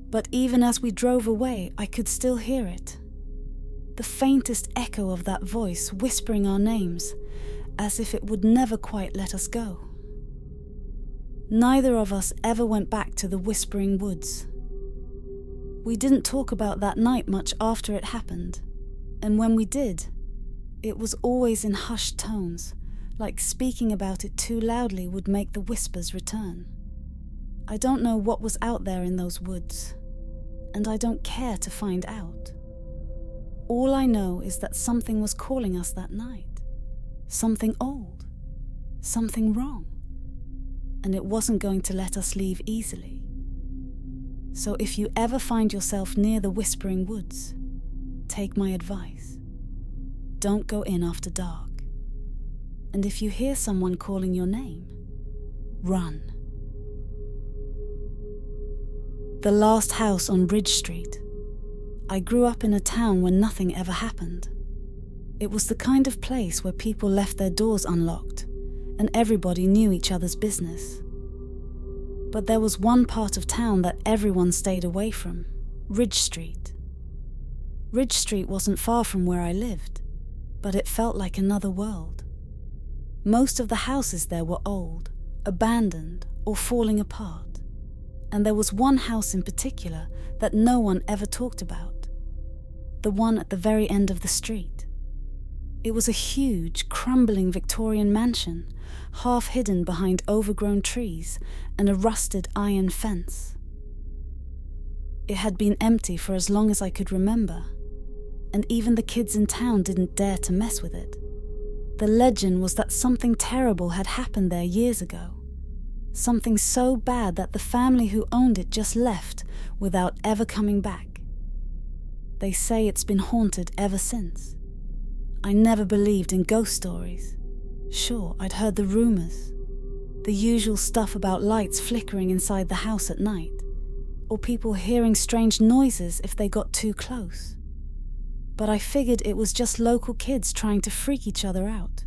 But even as we drove away, I could still hear it. The faintest echo of that voice whispering our names, as if it would never quite let us go. Neither of us ever went back to the whispering woods. We didn't talk about that night much after it happened, and when we did, it was always in hushed tones, like speaking about it too loudly would make the whispers return. I don't know what was out there in those woods, and I don't care to find out. All I know is that something was calling us that night. Something old. Something wrong. And it wasn't going to let us leave easily. So if you ever find yourself near the whispering woods, take my advice. Don't go in after dark. And if you hear someone calling your name, run. The last house on Ridge Street. I grew up in a town where nothing ever happened. It was the kind of place where people left their doors unlocked, and everybody knew each other's business. But there was one part of town that everyone stayed away from, Ridge Street. Ridge Street wasn't far from where I lived, but it felt like another world. Most of the houses there were old, abandoned, or falling apart, and there was one house in particular that no one ever talked about, the one at the very end of the street. It was a huge, crumbling Victorian mansion, half hidden behind overgrown trees and a rusted iron fence. It had been empty for as long as I could remember, and even the kids in town didn't dare to mess with it. The legend was that something terrible had happened there years ago, something so bad that the family who owned it just left without ever coming back. They say it's been haunted ever since. I never believed in ghost stories. Sure, I'd heard the rumors, the usual stuff about lights flickering inside the house at night, or people hearing strange noises if they got too close. But I figured it was just local kids trying to freak each other out.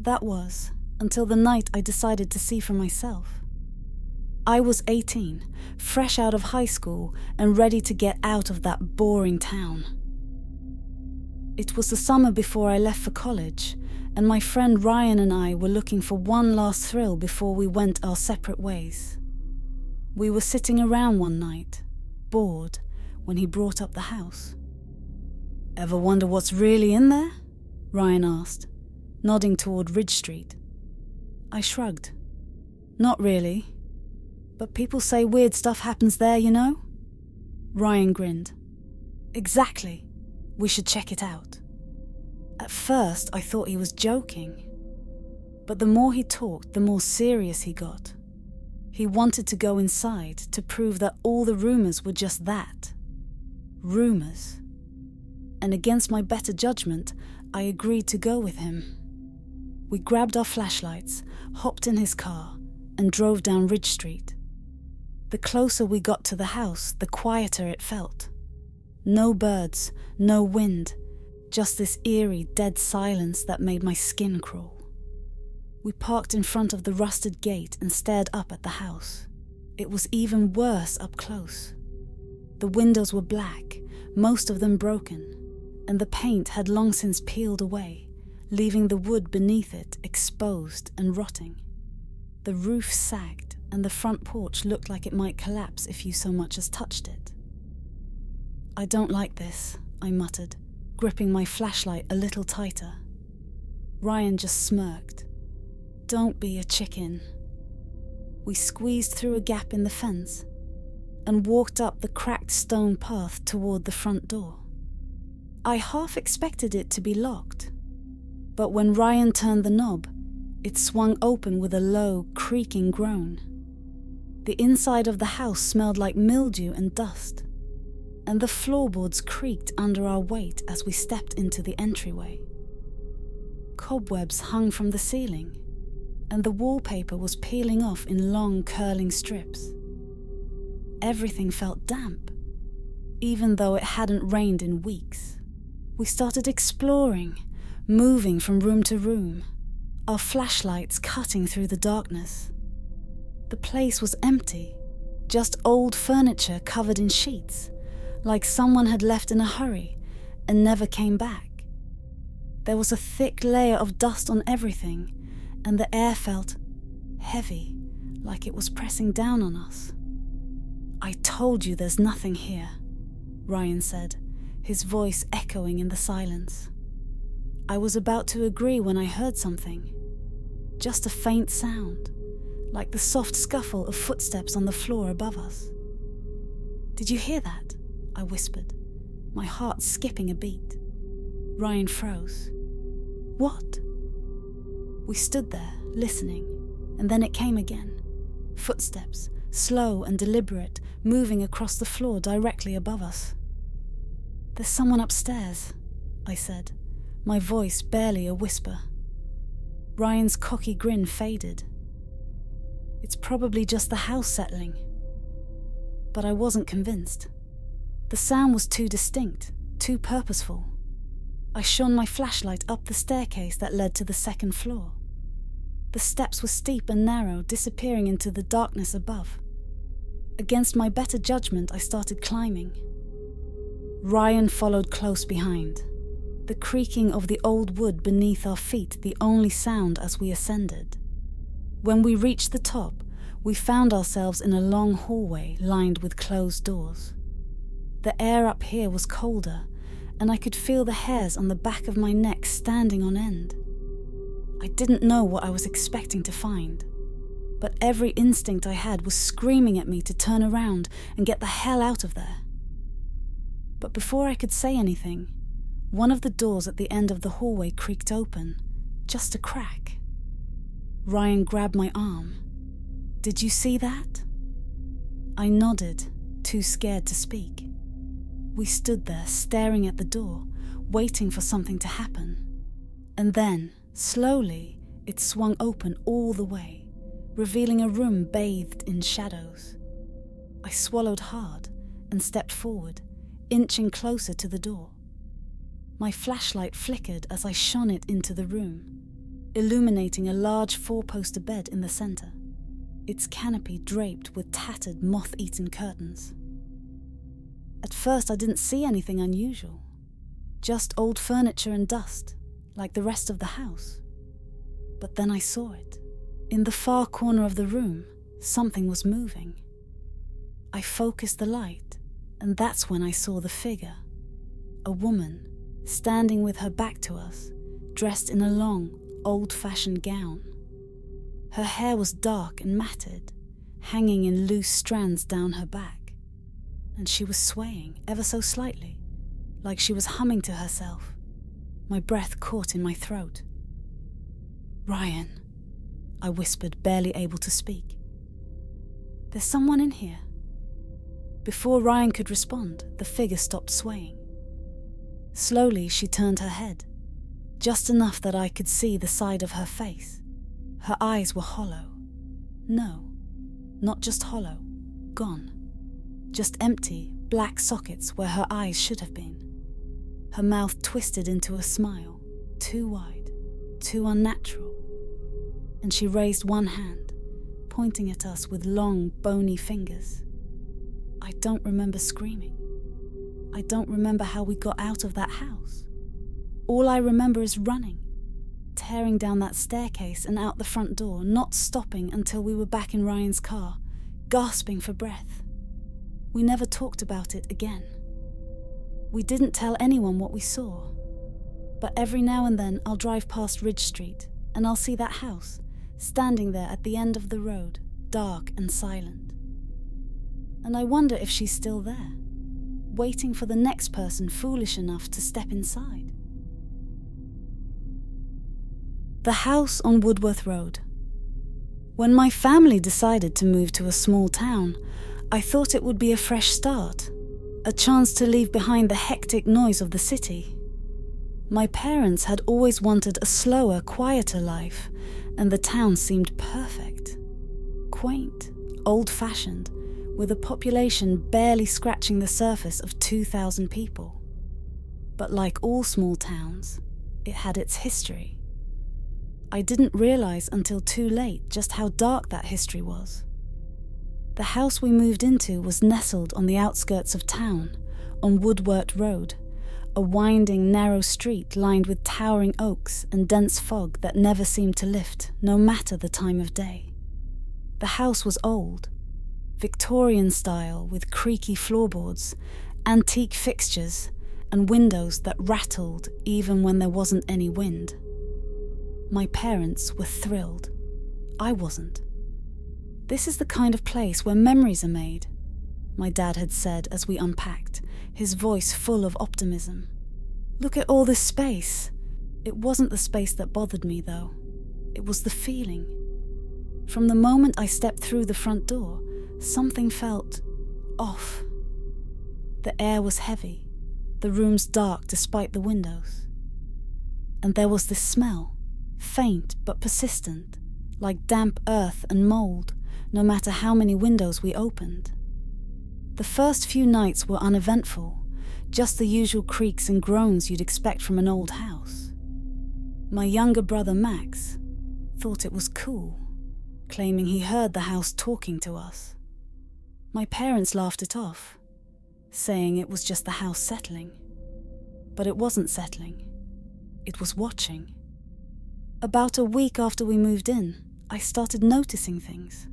That was, until the night I decided to see for myself. I was 18, fresh out of high school and ready to get out of that boring town. It was the summer before I left for college, and my friend Ryan and I were looking for one last thrill before we went our separate ways. We were sitting around one night, bored, when he brought up the house. "Ever wonder what's really in there?" Ryan asked, nodding toward Ridge Street. I shrugged. "Not really. But people say weird stuff happens there, you know?" Ryan grinned. "Exactly. We should check it out." At first, I thought he was joking. But the more he talked, the more serious he got. He wanted to go inside to prove that all the rumors were just that. Rumors. And against my better judgment, I agreed to go with him. We grabbed our flashlights, hopped in his car, and drove down Ridge Street. The closer we got to the house, the quieter it felt. No birds, no wind, just this eerie, dead silence that made my skin crawl. We parked in front of the rusted gate and stared up at the house. It was even worse up close. The windows were black, most of them broken, and the paint had long since peeled away, leaving the wood beneath it exposed and rotting. The roof sagged, and the front porch looked like it might collapse if you so much as touched it. "I don't like this," I muttered, gripping my flashlight a little tighter. Ryan just smirked. "Don't be a chicken." We squeezed through a gap in the fence and walked up the cracked stone path toward the front door. I half expected it to be locked, but when Ryan turned the knob, it swung open with a low, creaking groan. The inside of the house smelled like mildew and dust, and the floorboards creaked under our weight as we stepped into the entryway. Cobwebs hung from the ceiling, and the wallpaper was peeling off in long, curling strips. Everything felt damp, even though it hadn't rained in weeks. We started exploring, moving from room to room, our flashlights cutting through the darkness. The place was empty, just old furniture covered in sheets, like someone had left in a hurry and never came back. There was a thick layer of dust on everything, and the air felt heavy, like it was pressing down on us. "I told you there's nothing here," Ryan said, his voice echoing in the silence. I was about to agree when I heard something. Just a faint sound, like the soft scuffle of footsteps on the floor above us. "Did you hear that?" I whispered, my heart skipping a beat. Ryan froze. "What?" We stood there, listening, and then it came again. Footsteps, slow and deliberate, moving across the floor directly above us. "There's someone upstairs," I said, my voice barely a whisper. Ryan's cocky grin faded. "It's probably just the house settling." But I wasn't convinced. The sound was too distinct, too purposeful. I shone my flashlight up the staircase that led to the second floor. The steps were steep and narrow, disappearing into the darkness above. Against my better judgment, I started climbing. Ryan followed close behind, the creaking of the old wood beneath our feet the only sound as we ascended. When we reached the top, we found ourselves in a long hallway lined with closed doors. The air up here was colder, and I could feel the hairs on the back of my neck standing on end. I didn't know what I was expecting to find, but every instinct I had was screaming at me to turn around and get the hell out of there. But before I could say anything, one of the doors at the end of the hallway creaked open, just a crack. Ryan grabbed my arm. "Did you see that?" I nodded, too scared to speak. We stood there, staring at the door, waiting for something to happen. And then, slowly, it swung open all the way, revealing a room bathed in shadows. I swallowed hard and stepped forward, inching closer to the door. My flashlight flickered as I shone it into the room, illuminating a large four-poster bed in the center, its canopy draped with tattered, moth-eaten curtains. At first I didn't see anything unusual, just old furniture and dust, like the rest of the house. But then I saw it. In the far corner of the room, something was moving. I focused the light, and that's when I saw the figure. A woman, standing with her back to us, dressed in a long, old-fashioned gown. Her hair was dark and matted, hanging in loose strands down her back, and she was swaying ever so slightly, like she was humming to herself. My breath caught in my throat. "Ryan," I whispered, barely able to speak. "There's someone in here." Before Ryan could respond, the figure stopped swaying. Slowly, she turned her head, just enough that I could see the side of her face. Her eyes were hollow. No, not just hollow, gone. Just empty, black sockets where her eyes should have been. Her mouth twisted into a smile, too wide, too unnatural. And she raised one hand, pointing at us with long, bony fingers. I don't remember screaming. I don't remember how we got out of that house. All I remember is running, tearing down that staircase and out the front door, not stopping until we were back in Ryan's car, gasping for breath. We never talked about it again. We didn't tell anyone what we saw. But every now and then I'll drive past Ridge Street and I'll see that house, standing there at the end of the road, dark and silent. And I wonder if she's still there, waiting for the next person foolish enough to step inside. The house on Woodworth Road. When my family decided to move to a small town, I thought it would be a fresh start, a chance to leave behind the hectic noise of the city. My parents had always wanted a slower, quieter life, and the town seemed perfect. Quaint, old-fashioned, with a population barely scratching the surface of 2,000 people. But like all small towns, it had its history. I didn't realize until too late just how dark that history was. The house we moved into was nestled on the outskirts of town, on Woodworth Road, a winding, narrow street lined with towering oaks and dense fog that never seemed to lift, no matter the time of day. The house was old, Victorian style with creaky floorboards, antique fixtures, and windows that rattled even when there wasn't any wind. My parents were thrilled. I wasn't. "This is the kind of place where memories are made," my dad had said as we unpacked, his voice full of optimism. "Look at all this space." It wasn't the space that bothered me, though. It was the feeling. From the moment I stepped through the front door, something felt off. The air was heavy, the rooms dark despite the windows. And there was this smell, faint but persistent, like damp earth and mold, no matter how many windows we opened. The first few nights were uneventful, just the usual creaks and groans you'd expect from an old house. My younger brother Max thought it was cool, claiming he heard the house talking to us. My parents laughed it off, saying it was just the house settling. But it wasn't settling. It was watching. About a week after we moved in, I started noticing things.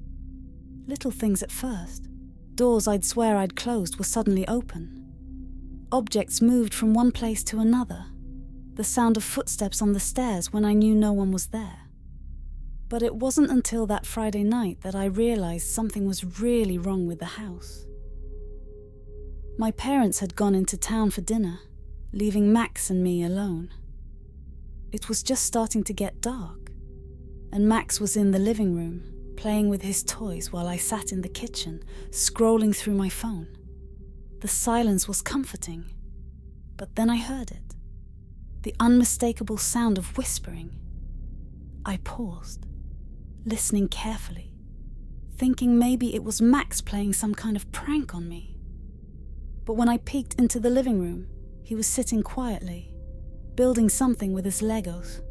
Little things at first. Doors I'd swear I'd closed were suddenly open. Objects moved from one place to another. The sound of footsteps on the stairs when I knew no one was there. But it wasn't until that Friday night that I realized something was really wrong with the house. My parents had gone into town for dinner, leaving Max and me alone. It was just starting to get dark, and Max was in the living room, playing with his toys while I sat in the kitchen, scrolling through my phone. The silence was comforting, but then I heard it. The unmistakable sound of whispering. I paused, listening carefully, thinking maybe it was Max playing some kind of prank on me. But when I peeked into the living room, he was sitting quietly, building something with his Legos.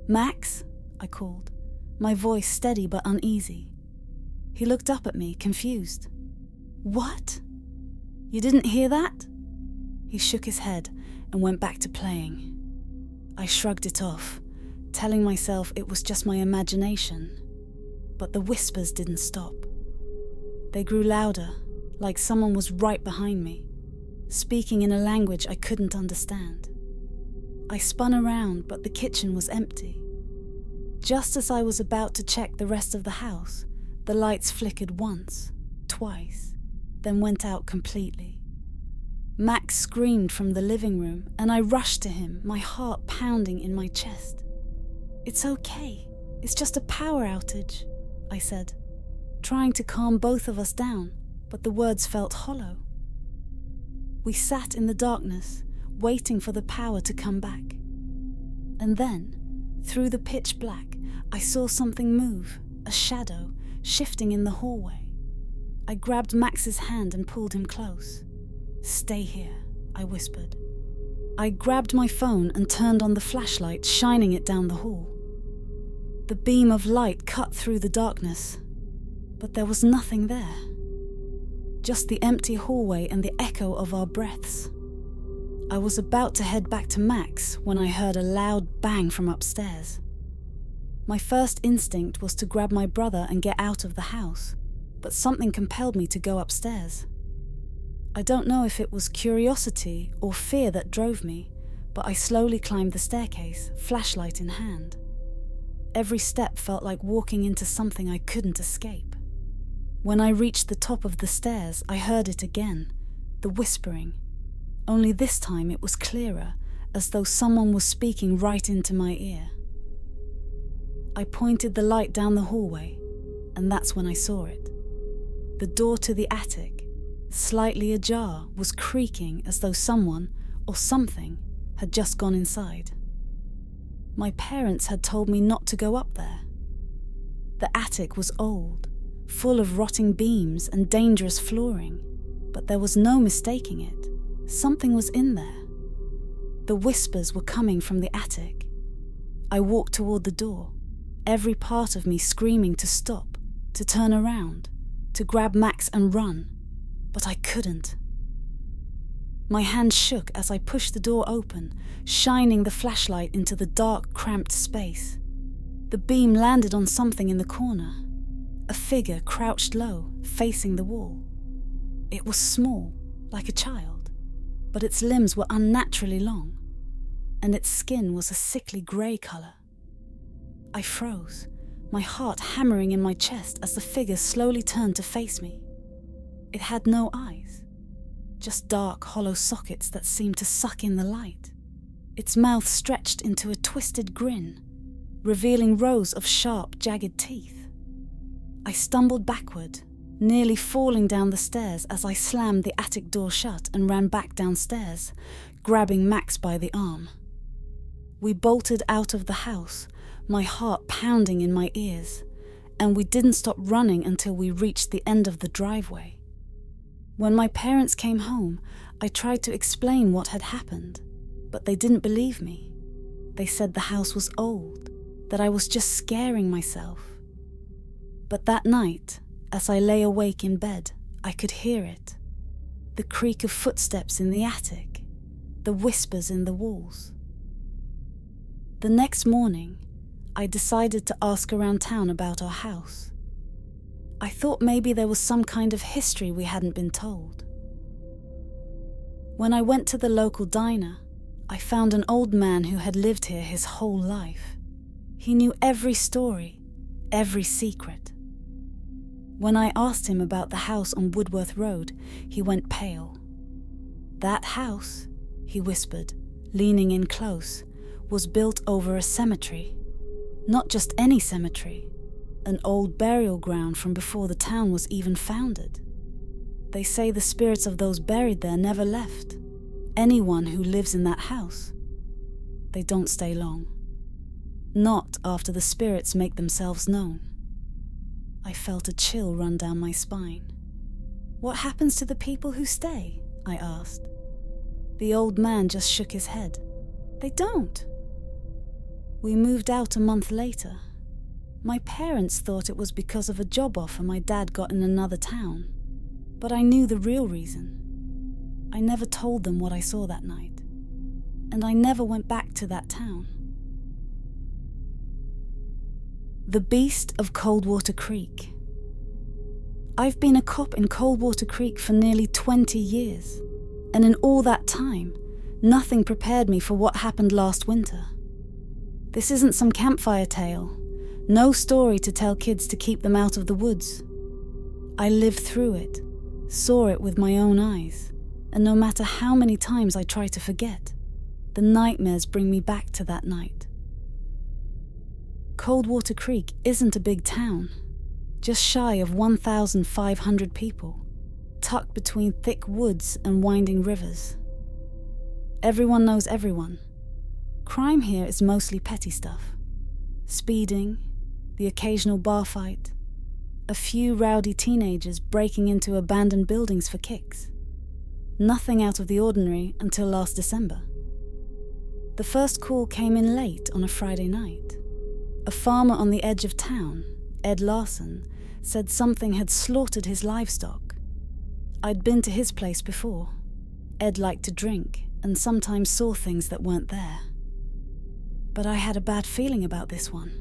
"Max?" I called, my voice steady but uneasy. He looked up at me, confused. "What? You didn't hear that?" He shook his head and went back to playing. I shrugged it off, telling myself it was just my imagination. But the whispers didn't stop. They grew louder, like someone was right behind me, speaking in a language I couldn't understand. I spun around, but the kitchen was empty. Just as I was about to check the rest of the house, the lights flickered once, twice, then went out completely. Max screamed from the living room, and I rushed to him, my heart pounding in my chest. "It's okay, it's just a power outage," I said, trying to calm both of us down, but the words felt hollow. We sat in the darkness, waiting for the power to come back. And then, through the pitch black, I saw something move, a shadow, shifting in the hallway. I grabbed Max's hand and pulled him close. "Stay here," I whispered. I grabbed my phone and turned on the flashlight, shining it down the hall. The beam of light cut through the darkness, but there was nothing there. Just the empty hallway and the echo of our breaths. I was about to head back to Max when I heard a loud bang from upstairs. My first instinct was to grab my brother and get out of the house, but something compelled me to go upstairs. I don't know if it was curiosity or fear that drove me, but I slowly climbed the staircase, flashlight in hand. Every step felt like walking into something I couldn't escape. When I reached the top of the stairs, I heard it again, the whispering. Only this time it was clearer, as though someone was speaking right into my ear. I pointed the light down the hallway, and that's when I saw it. The door to the attic, slightly ajar, was creaking as though someone, or something, had just gone inside. My parents had told me not to go up there. The attic was old, full of rotting beams and dangerous flooring, but there was no mistaking it. Something was in there. The whispers were coming from the attic. I walked toward the door, every part of me screaming to stop, to turn around, to grab Max and run, but I couldn't. My hand shook as I pushed the door open, shining the flashlight into the dark, cramped space. The beam landed on something in the corner, a figure crouched low, facing the wall. It was small, like a child, but its limbs were unnaturally long, and its skin was a sickly grey colour. I froze, my heart hammering in my chest as the figure slowly turned to face me. It had no eyes, just dark, hollow sockets that seemed to suck in the light. Its mouth stretched into a twisted grin, revealing rows of sharp, jagged teeth. I stumbled backward, nearly falling down the stairs as I slammed the attic door shut and ran back downstairs, grabbing Max by the arm. We bolted out of the house, my heart pounding in my ears, and we didn't stop running until we reached the end of the driveway. When my parents came home, I tried to explain what had happened, but they didn't believe me. They said the house was old, that I was just scaring myself. But that night, as I lay awake in bed, I could hear it. The creak of footsteps in the attic, the whispers in the walls. The next morning, I decided to ask around town about our house. I thought maybe there was some kind of history we hadn't been told. When I went to the local diner, I found an old man who had lived here his whole life. He knew every story, every secret. When I asked him about the house on Woodworth Road, he went pale. That house, he whispered, leaning in close, was built over a cemetery. Not just any cemetery, an old burial ground from before the town was even founded. They say the spirits of those buried there never left. Anyone who lives in that house, they don't stay long. Not after the spirits make themselves known. I felt a chill run down my spine. What happens to the people who stay? I asked. The old man just shook his head. They don't. We moved out a month later. My parents thought it was because of a job offer my dad got in another town, but I knew the real reason. I never told them what I saw that night, and I never went back to that town. The Beast of Coldwater Creek. I've been a cop in Coldwater Creek for nearly 20 years, and in all that time, nothing prepared me for what happened last winter. This isn't some campfire tale, no story to tell kids to keep them out of the woods. I lived through it, saw it with my own eyes, and no matter how many times I try to forget, the nightmares bring me back to that night. Coldwater Creek isn't a big town, just shy of 1,500 people, tucked between thick woods and winding rivers. Everyone knows everyone. Crime here is mostly petty stuff. Speeding, the occasional bar fight, a few rowdy teenagers breaking into abandoned buildings for kicks. Nothing out of the ordinary until last December. The first call came in late on a Friday night. A farmer on the edge of town, Ed Larson, said something had slaughtered his livestock. I'd been to his place before. Ed liked to drink and sometimes saw things that weren't there. But I had a bad feeling about this one.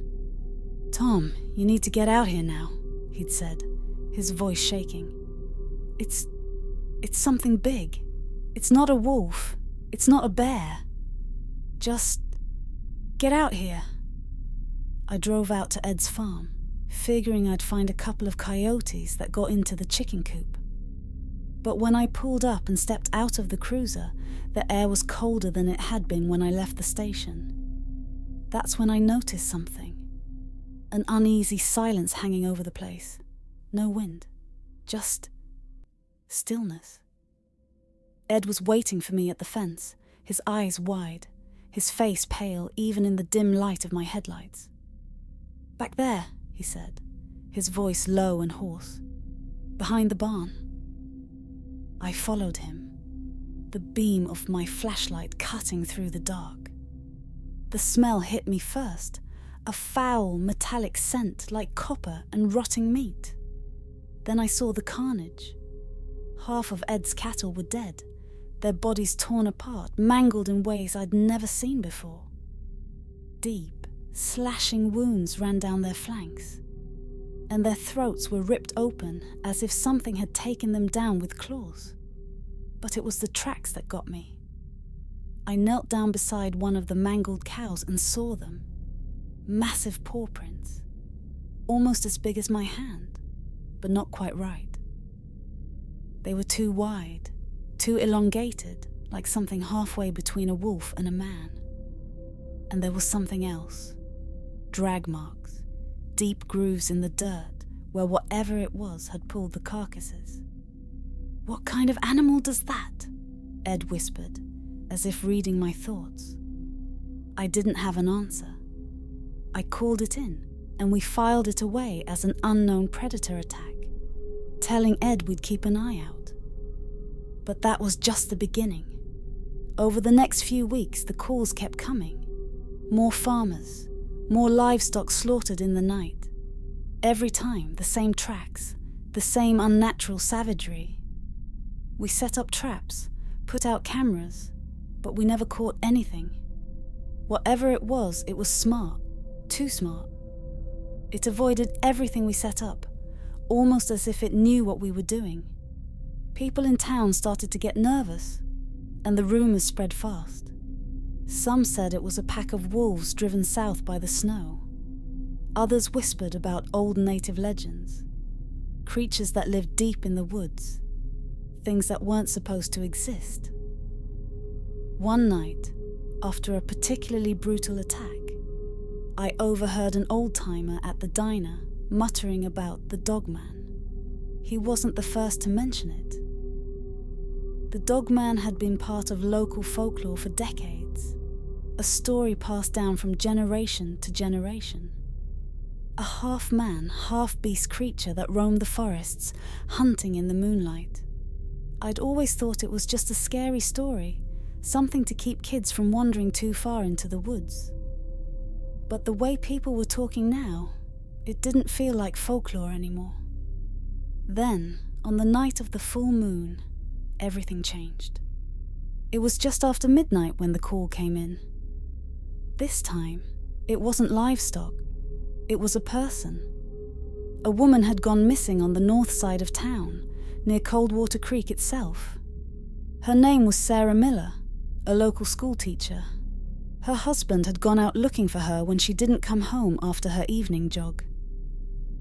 "Tom, you need to get out here now," he'd said, his voice shaking. It's something big. It's not a wolf. It's not a bear. Just get out here." I drove out to Ed's farm, figuring I'd find a couple of coyotes that got into the chicken coop. But when I pulled up and stepped out of the cruiser, the air was colder than it had been when I left the station. That's when I noticed something. An uneasy silence hanging over the place. No wind. Just stillness. Ed was waiting for me at the fence, his eyes wide, his face pale even in the dim light of my headlights. "Back there," he said, his voice low and hoarse. "Behind the barn." I followed him, the beam of my flashlight cutting through the dark. The smell hit me first, a foul, metallic scent like copper and rotting meat. Then I saw the carnage. Half of Ed's cattle were dead, their bodies torn apart, mangled in ways I'd never seen before. Deep, slashing wounds ran down their flanks, and their throats were ripped open as if something had taken them down with claws. But it was the tracks that got me. I knelt down beside one of the mangled cows and saw them. Massive paw prints, almost as big as my hand, but not quite right. They were too wide, too elongated, like something halfway between a wolf and a man. And there was something else. Drag marks, deep grooves in the dirt where whatever it was had pulled the carcasses. "What kind of animal does that?" Ed whispered, as if reading my thoughts. I didn't have an answer. I called it in, and we filed it away as an unknown predator attack, telling Ed we'd keep an eye out. But that was just the beginning. Over the next few weeks, the calls kept coming. More farmers, more livestock slaughtered in the night. Every time, the same tracks, the same unnatural savagery. We set up traps, put out cameras, but we never caught anything. Whatever it was smart, too smart. It avoided everything we set up, almost as if it knew what we were doing. People in town started to get nervous, and the rumors spread fast. Some said it was a pack of wolves driven south by the snow. Others whispered about old native legends, creatures that lived deep in the woods, things that weren't supposed to exist. One night, after a particularly brutal attack, I overheard an old-timer at the diner muttering about the Dogman. He wasn't the first to mention it. The Dogman had been part of local folklore for decades, a story passed down from generation to generation. A half-man, half-beast creature that roamed the forests, hunting in the moonlight. I'd always thought it was just a scary story, something to keep kids from wandering too far into the woods. But the way people were talking now, it didn't feel like folklore anymore. Then, on the night of the full moon, everything changed. It was just after midnight when the call came in. This time, it wasn't livestock. It was a person. A woman had gone missing on the north side of town, near Coldwater Creek itself. Her name was Sarah Miller, a local school teacher. Her husband had gone out looking for her when she didn't come home after her evening jog.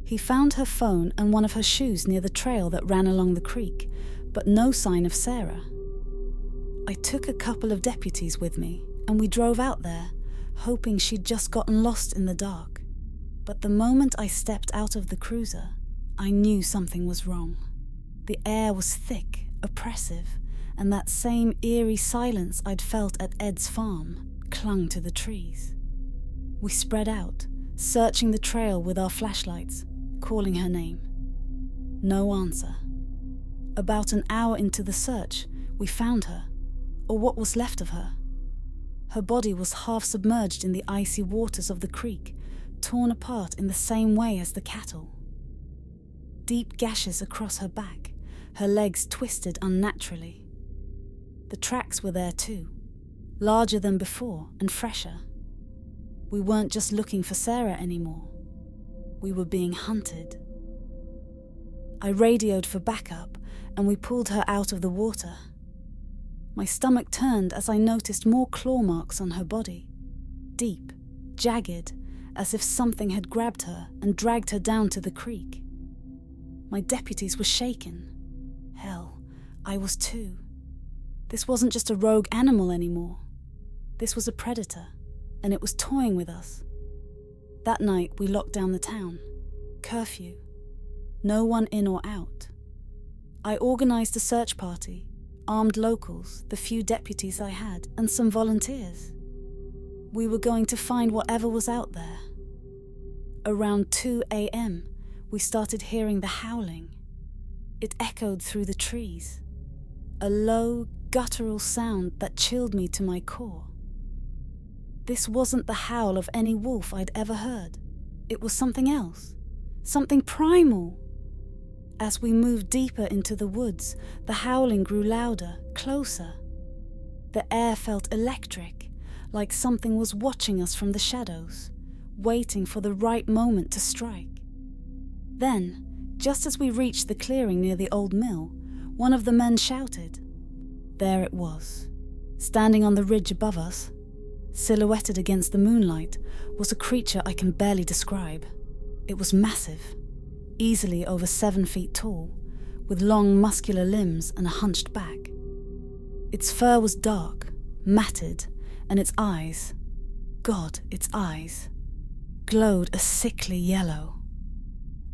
He found her phone and one of her shoes near the trail that ran along the creek, but no sign of Sarah. I took a couple of deputies with me, and we drove out there, hoping she'd just gotten lost in the dark. But the moment I stepped out of the cruiser, I knew something was wrong. The air was thick, oppressive, and that same eerie silence I'd felt at Ed's farm clung to the trees. We spread out, searching the trail with our flashlights, calling her name. No answer. About an hour into the search, we found her, or what was left of her. Her body was half submerged in the icy waters of the creek, torn apart in the same way as the cattle. Deep gashes across her back, her legs twisted unnaturally. The tracks were there too, larger than before and fresher. We weren't just looking for Sarah anymore. We were being hunted. I radioed for backup, and we pulled her out of the water. My stomach turned as I noticed more claw marks on her body, deep, jagged, as if something had grabbed her and dragged her down to the creek. My deputies were shaken. Hell, I was too. This wasn't just a rogue animal anymore. This was a predator, and it was toying with us. That night we locked down the town. Curfew. No one in or out. I organised a search party, armed locals, the few deputies I had, and some volunteers. We were going to find whatever was out there. Around 2 a.m, we started hearing the howling. It echoed through the trees. A low, guttural sound that chilled me to my core. This wasn't the howl of any wolf I'd ever heard. It was something else. Something primal. As we moved deeper into the woods, the howling grew louder, closer. The air felt electric, like something was watching us from the shadows, waiting for the right moment to strike. Then, just as we reached the clearing near the old mill, one of the men shouted. There it was, standing on the ridge above us, silhouetted against the moonlight, was a creature I can barely describe. It was massive, easily over 7 feet tall, with long muscular limbs and a hunched back. Its fur was dark, matted, and its eyes, God, its eyes, glowed a sickly yellow.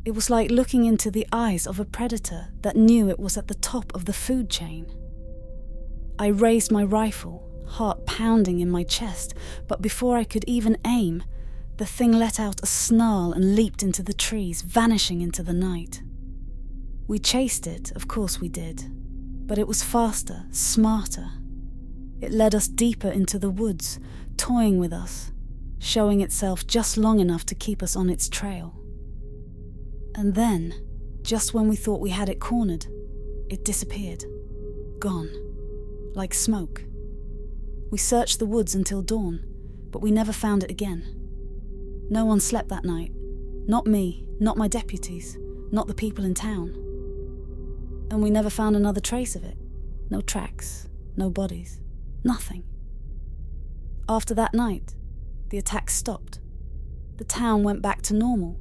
It was like looking into the eyes of a predator that knew it was at the top of the food chain. I raised my rifle, heart pounding in my chest, but before I could even aim, the thing let out a snarl and leaped into the trees, vanishing into the night. We chased it, of course we did, But it was faster, smarter. It led us deeper into the woods, toying with us, showing itself just long enough to keep us on its trail. And then, just when we thought we had it cornered, it disappeared. Gone. Like smoke. We searched the woods until dawn, but we never found it again. No one slept that night. Not me, not my deputies, not the people in town. And we never found another trace of it. No tracks, no bodies, nothing. After that night, the attacks stopped. The town went back to normal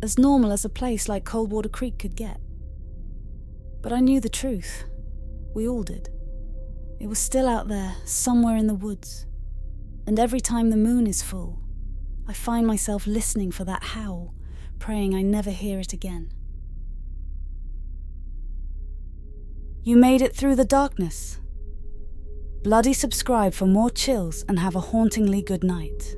as a place like Coldwater Creek could get. But I knew the truth. We all did. It was still out there, somewhere in the woods. And every time the moon is full, I find myself listening for that howl, praying I never hear it again. You made it through the darkness. Bloody subscribe for more chills and have a hauntingly good night.